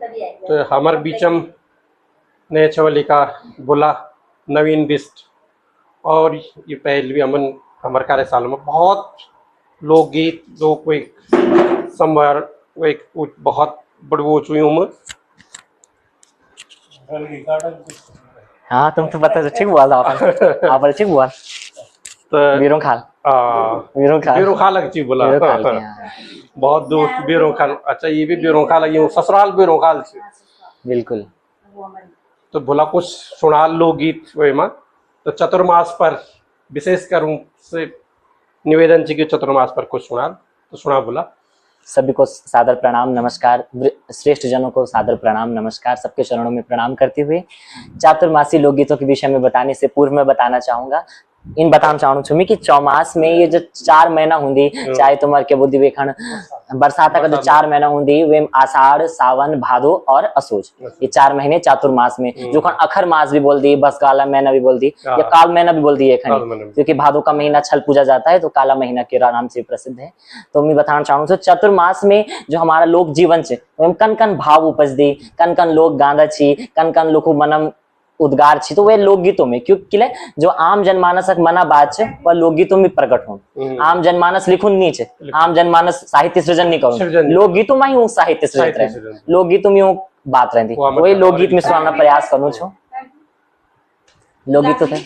तो हमारे बीचम ने छवलिका बोला नवीन बिस्ट और ये पहले भी अमन हमारे कार्यशाला में बहुत लोकगीत लोग कोई संवार एक बहुत बड़वो चुई में। हाँ तुम तो बता ठीक हुआ था आप ठीक हुआ तो वीरों खाल बीरों खाल की बोला बहुत दोस्त बीरों खाल। अच्छा ये भी बीरों खाल ये ससुराल बीरों खाल से बिल्कुल। तो बोला कुछ सुना लोकगीत वे में तो चतुर्मास पर विशेष करूं से निवेदन चाहिए चतुर्मास पर कुछ सुना तो सुना बोला। सभी को सादर प्रणाम नमस्कार, श्रेष्ठ जनों को सादर प्रणाम नमस्कार, सबके चरणों में प्रणाम करते हुए चातुर्मासी लोकगीतों के विषय में बताने से पूर्व में बताना चाहूंगा कि चौमास में ये जो 4 महीना होंगी चाहे तुम्हारे के बुद्धि वेखण बरसात का जो 4 महीना होंगी वे आषाढ़ सावन भादो और असोज ये 4 महीने चातुर्मास में जो खन अखर मास भी बोल दी बस काला महीना भी बोल दी या काल महीना भी बोल दी क्योंकि भादो का महीना छल पूजा जाता है तो काला महीना के नाम से प्रसिद्ध है। तो मैं बताना चाहूंगा चतुर्मास में जो हमारा लोक जीवन से कन कन भाव उपज दी कन कन लोग गांधा छी कन कन लोग मनम उद्गार छी तो वे लोकगीतों में क्योंकि जो आम जनमानस मना बात है वह लोकगीतों में प्रकट हो। आम जनमानस लिखुन नहीं है, आम जनमानस साहित्य सृजन नहीं करूँ लोकगीतों में ही साहित्य सृजित रहे लोकगीतों में बात रहती वही लोकगीत में सुनाना प्रयास करूँ छो लोकगीतों थे।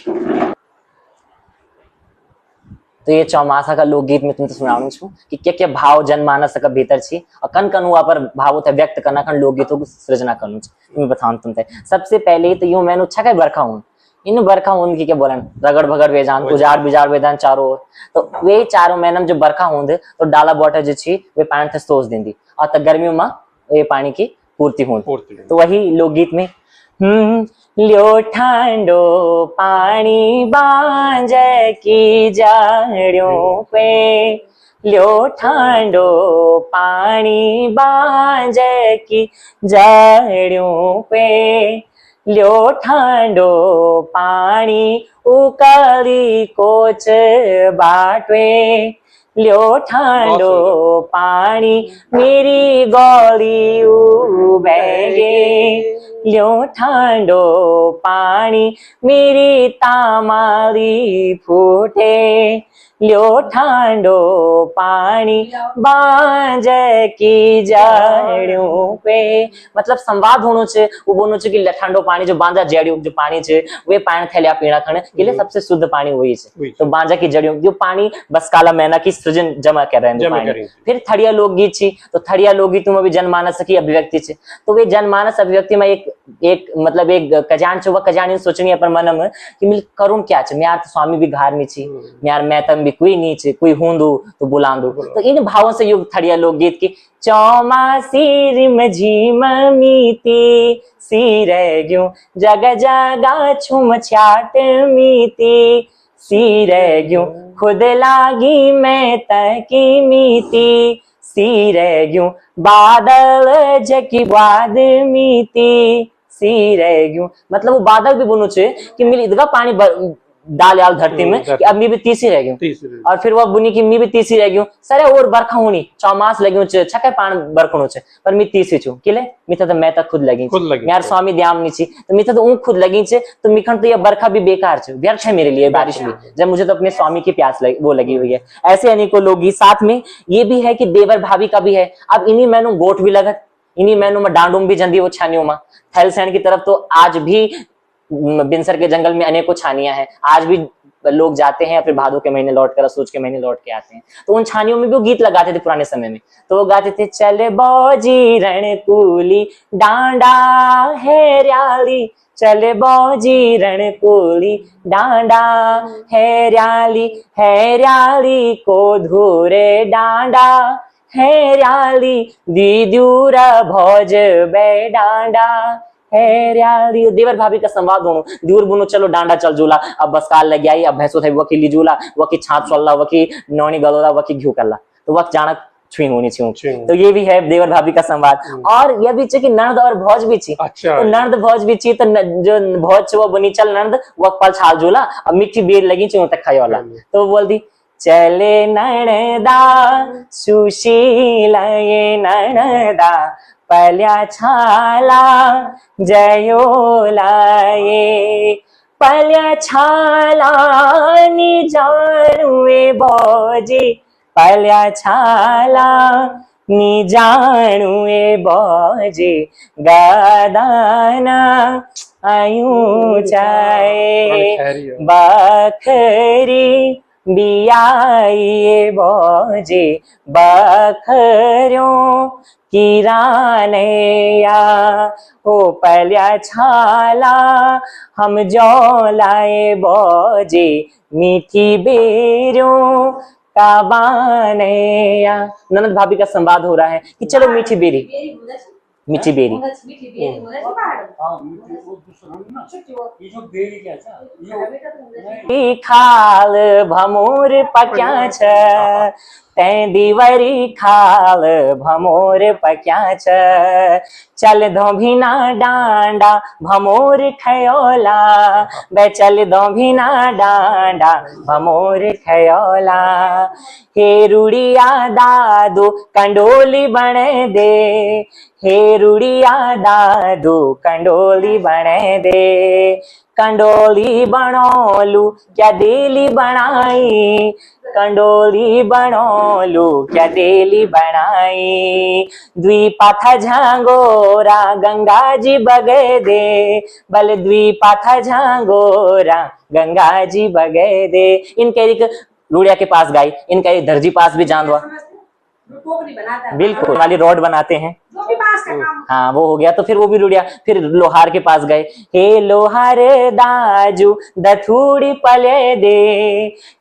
तो ये चौमासा का लोकगीत में तुमसे सुनाऊं छू कि क्या भाव जनमानस का भीतर छी और कन कन हुआ पर भाव थे व्यक्त करना खन लोकगीतों की सृजना करूँ मैं बताऊं तुमसे। सबसे पहले तो यूं मैंने अच्छा क्या बरखा हूं इन बरखा हूं की क्या बोलन रगड़ भगड़ वेजान उजाड़ बिजाड़ वेदान चारों ओर तो वे चारों महीनम जो बरखा हों तो डाला बॉटल जो छी वे पानी थे सोच देंदी और तब गर्मियों में वे पानी की पूर्ति हो। तो वही लोकगीत में ल्यो ठांडो पानी बांझ की जाड़ियों पे ल्यो ठांडो पानी बांझ की जाड़ियों पे ल्यो ठांडो पानी उकली कोच बाटवे ल्यो ठांडो पानी मेरी गौरी उबेगे ल्यो ठांडो पानी मेरी तामारी फूटे ल्यो ठांडो पानी बांझ की जाड़ियों पे। मतलब संवाद होनो छे वो बोनो छे कि ठंडो पानी जो बांझा जड़ियों जो पानी छे वे पानी थैलिया पीना खण के लिए सबसे शुद्ध पानी वही छे तो बांझा की जड़ियों जो पानी बस काला महीना की सृजन जमा कर रहे हैं। फिर थड़िया लोकगीत छी तो थड़िया लोकगीत में भी जनमानस की अभिव्यक्ति छे तो वे जनमानस अभिव्यक्ति में एक मतलब एक कजान छे वह कजानी सोचनी अपन मनम कि मिल करूं क्या छे म्यार तो स्वामी भी घर नहीं छी म्यार मैं तम भी कोई नहीं छे कोई होंदू तो बुलांदू। तो इन भावों से युक्त थड़िया लोकगीत की चौमासी रिम झिम मीती सी रह ग्यूं जग जगा छुम छाट मीती सी रह ग्यूं खुद लागी मैं तकी मीती सी रह ग्यूं बादल जकी बाद मीती सी रह ग्यूं। मतलब वो बादल भी बुनो छे कि मिल इदगा पानी डाल याल धरती में कि अब मी भी तीसरी रह गई और फिर वह बुनी की मी भी तीसरी रह गई सरे और बरखा होनी चौमास लगी छके पान बरखणो छे पर मी तीसरी छु किले मिथा तो मैं तक खुद लगी यार स्वामी ध्यान नहीं छी तो मिथा तो ऊ खुद लगी छे तो मिखन तो ये बरखा भी बेकार छे व्यर्थ है मेरे लिए बारिश भी जब मुझे तो अपने स्वामी की प्यास वो लगी हुई है। ऐसे अनेकों लोग साथ में ये भी है कि देवर भाभी का भी है। अब इन्हीं मैनू गोट भी लगत इन्हीं मैनू में डांडूम भी जंदी वो छानियों में थैलसैंड की तरफ तो आज भी बिनसर के जंगल में अनेकों छानियां हैं आज भी लोग जाते हैं फिर भादों के महीने लौट कर सूच के महीने लौट के आते हैं। तो उन छानियों में भी वो गीत लगाते थे पुराने समय में तो वो गाते थे चले बौजी रणकूली डांडा है रयाली चले बौजी रणकूली डांडा है रयाली को धूरे डांडा है रयाली दीदूरा भौज बे डांडा देवर भाभी का संवाद दोनों दूर बुनो चलो डांडा चल झूला अब बस काल लग आई अब भैंसो थे वकी ली झूला वकी छाप चलला वकी नौनी गलोला वकी घ्यू करला तो वक्त जाना छुई होनी छू। तो ये भी है देवर भाभी का संवाद। और यह भी कि नर्द और भौज भी छी तो नर्द भौज भी छी तो जो भौज वो बनी चल नर्द वक पल छाल झूला अब मिट्टी बेर लगी छी तक खाए वाला तो बोल दी चले नणदा सुशील ये नणदा पल्या छाला जयोलाये पल्या छाला नि जाणुए बोजे पल्या छाला नि जाणुए बोजे गदाना आयूं चाहे बखरी बियाई बोजे बखर्यों किरानया ओ पल्या छाला हम जो लाए बोजे मीठी बेरों का बानया। ननद भाभी का संवाद हो रहा है कि चलो मीठी बेरी मीठी बेरी खाल भमोर पक्या छ तै दीवरी खाल भमोर पक्या छ चल दो भीना डांडा भमोर खयोला बे चल दो भीना डांडा भमोर खयोला हे रुड़िया दादू कंडोली बने दे हे रुड़िया दादू कंडोली बने दे कंडोली बनोलू क्या देली बनाई कंडोली बनोलू क्या देली बनाई द्विपाथा झांगोरा गंगा जी बगे दे बल द्विपाथा झांगोरा गंगा जी बगे दे। इनके एक रूड़िया के पास गई इनका एक दर्जी पास भी जान बिल्कुल वाली रोड बनाते हैं हाँ वो हो गया। तो फिर वो भी रुड़िया फिर लोहार के पास गए हे लोहार दाजू दथुड़ी पले दे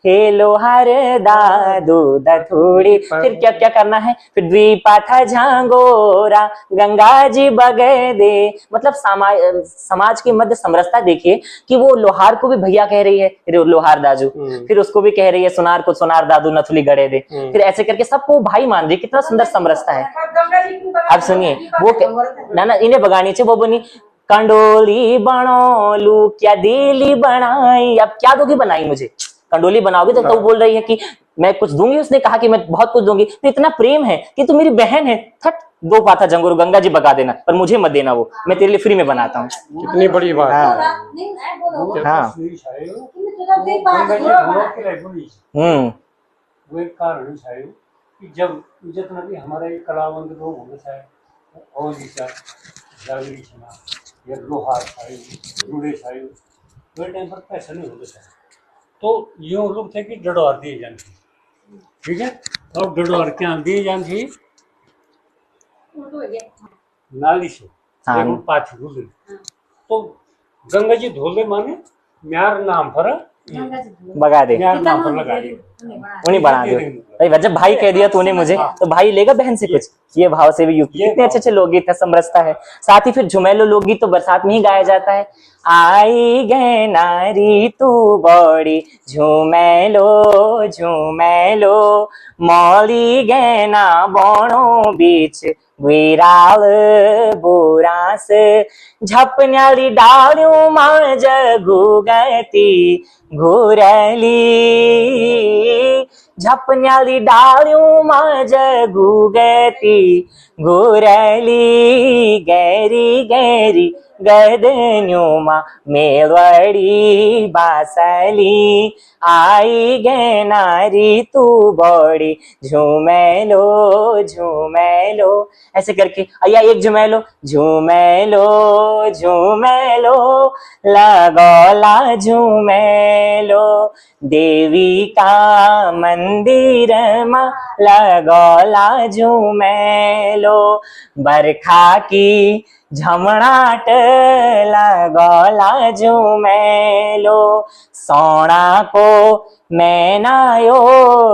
हे लोहार दादू दथुड़ी। फिर क्या क्या करना है फिर द्विपाथा झांगोरा गंगा जी बगे दे। मतलब समाज के मध्य समरसता देखिए कि वो लोहार को भी भैया कह रही है लोहार दाजू फिर उसको भी कह रही है सुनार को सुनार दादू नथुली गड़े दे फिर ऐसे करके सबको भाई मान रही। कितना सुंदर समरसता है। अब सुनिए वो ना इन्हें बगानी चाहिए वो बनी कंडोली बनोलू क्या दिली बनाई। अब क्या दोगी बनाई मुझे कंडोली बनाओगी तो बोल रही है कि मैं कुछ दूंगी। उसने कहा कि मैं बहुत कुछ दूंगी। तो इतना प्रेम है कि तू मेरी बहन है थट दो पाथा जंगोर गंगा जी बगा देना पर मुझे मत देना वो मैं तेरे लिए फ्री में बनाता हूँ। कितनी बड़ी बात हाँ वो एक कारण है कि जब जितना भी हमारा एक कलावंत लोग होना चाहिए और जागरी छना या लोहार रूढ़े वो टाइम पर पैसा नहीं होता चाहिए तो यूँ लोग थे कि डडौर दिए जाते ठीक है। और डडौर क्या दिए जाते नाली से पाथी गुजर तो गंगा जी धोले माने म्यार नाम पर बगा दे नाम पर लगा दिए उन्हीं बना दो। जब भाई कह दिया तूने मुझे तो भाई लेगा बहन से कुछ। ये भाव से भी युक्त कितने अच्छे अच्छे लोकगीत है समरसता है। साथ ही फिर झुमेलो लोकगीत तो बरसात में ही गाया जाता है। आई गे नारी तू बड़ी झुमेलो झुमेलो मौली गे ना बोणो बीच विराल बुरास झपन्याली डालियों माज घुगती घुरली झपन्याली डालियों माज घुगती घुरली गैरी गैरी गदन्युमा मेलवड़ी बासली आई गे नारी तू बड़ी झुमेलो झुमेलो। ऐसे करके आया एक झुमेलो झुमेलो झुमेलो लगोला झुमेलो देवी का मंदिर मा लगोला झुमेलो बरखा की झमणाट लगोला झुमेलो सोना को मैनायो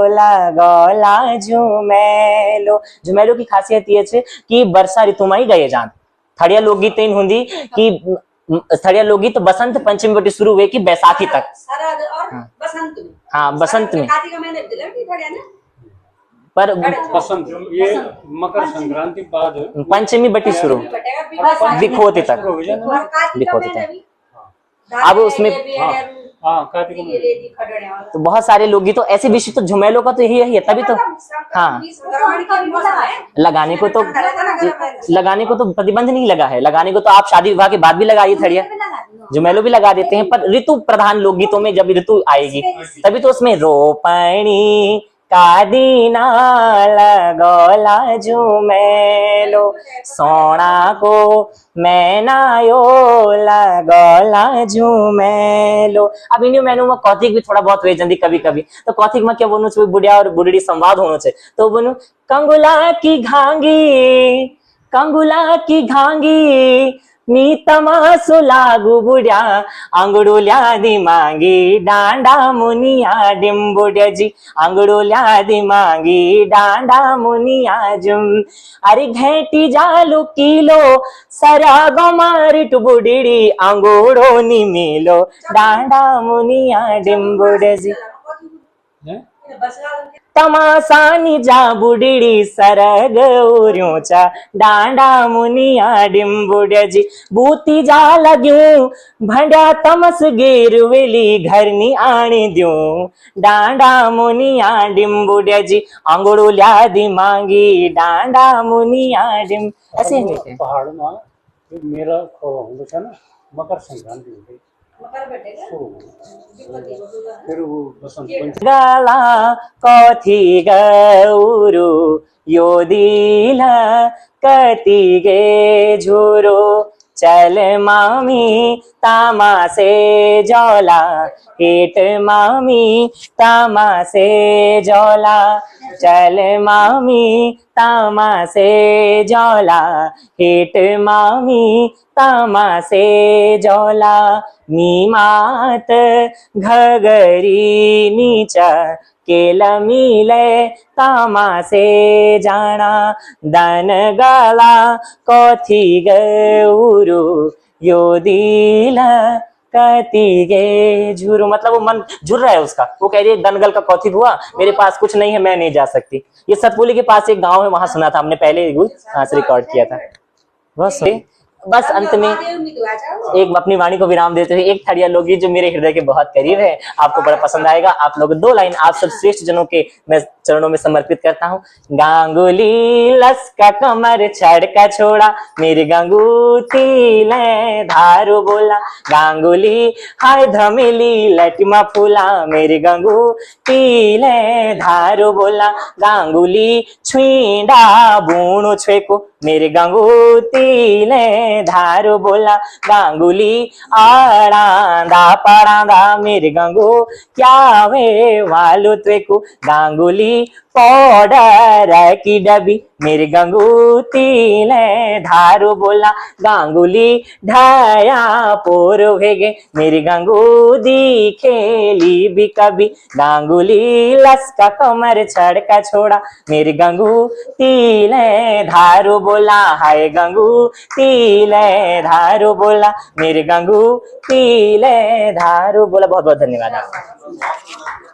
लगोला झुमेलो। झुमेलो की खासियत ये है कि वर्षा ऋतु में ही गए जान थड़िया लोकगीत इन हुंदी कि स्थड़िया लोकगीत बसंत पंचमी बटी शुरू हुए कि बैसाखी तक हाँ बसंत में पर बसंत ये मकर संक्रांति बाद पंचमी बटी शुरू दिखोते तक दिखोते तक अब उसमें हाँ कार्तिक में तो बहुत सारे लोकगीत तो ऐसे विषय तो झुमेलों का तो यही है तभी तो। हाँ लगाने को तो प्रतिबंध नहीं लगा है, लगाने को तो आप शादी विवाह के बाद भी लगाइए थड़िया, झुमेलो भी लगा देते हैं, पर ऋतु प्रधान लोकगीतों में जब ऋतु आएगी तभी तो उसमें रोपणी का दीना लगोला झुमेलो सोना को मैनायो लगोला झुमेलो। अब इन मैनू में कौथिक भी थोड़ा बहुत वेजंदी कभी कभी, तो कौथिक में क्या बोलूं बुढ़िया और बुढ़ड़ी संवाद होना चाहिए, तो बोलूं कंगुला की घांगी मी तमासो लागू बुढ़िया आंगड़ोल्या दी मांगी डांडा मुनिया डिम्बुड्या जी आंगड़ोल्या दी मांगी डांडा मुनिया जुम। अरे घेटी जालू किलो सरा गमारिट बुढ़ी आंगोड़ो निमिलो डांडा मुनिया डिम्बुड्या जी तमासानी जा बुढ़ी सरग उर्योचा डांडा मुनिया डिम्बुड्या जी बूती जा लग्यूं भंड्या तमस गेरवेली घरनी आणी द्यूं डांडा मुनिया डिम्बुड्या जी आंगड़ोल्या दी मांगी डांडा मुनिया डिम। ऐसे ही पहाड़ में मेरा होता था ना मकर संक्रांति होती फिर वो बसंत पंचमी गला कथी गौरु यो दिला कति गे झुरो चल मामी तामा से जौला हेट मामी तामा से जौला चल मामी तामा से जौला हेट मामी तामा से जौला मी मात घगरी नीचा केला मिले तामा से जाना दन गला कथी गौरु यो दिला कति गे झुरु, मतलब वो मन झुर रहा है उसका, वो कह रही है दनगल का कौथिक हुआ मेरे पास कुछ नहीं है मैं नहीं जा सकती। ये सतपुली के पास एक गांव है, वहां सुना था हमने पहले वहां से रिकॉर्ड किया था। बस अंत में एक अपनी वाणी को विराम देते हुए एक ठड़िया लोकगीत जो मेरे हृदय के बहुत करीब है, आपको बड़ा पसंद आएगा। आप लोग दो लाइन आप सब श्रेष्ठ जनों के मैं चरणों में समर्पित करता हूँ। गांगुली लसका कमर छड़का छोड़ा मेरे गंगूती ले धारू बोला गांगुली हाय धमेली लटमा फूला मेरे गंगूती ले धारू बोला गांगुली छुईडा बूणो छेको मेरे गंगूती ले धारू बोला गांगुली आड़ांदा पड़ांदा मेरे गंगू क्या वे वालू त्वेकू गांगुली पाउडर की डबी मेरे गंगूती ले धारू बोला गांगुली ढाया पोर भेगे मेरी गंगूदी खेली भी कभी गांगुली लसका कमर छड़का छोड़ा मेरी गंगूती ले धारू बोला हाय गंगूती ले धारू बोला मेरे गंगूती ले धारू बोला। बहुत बहुत धन्यवाद आपका।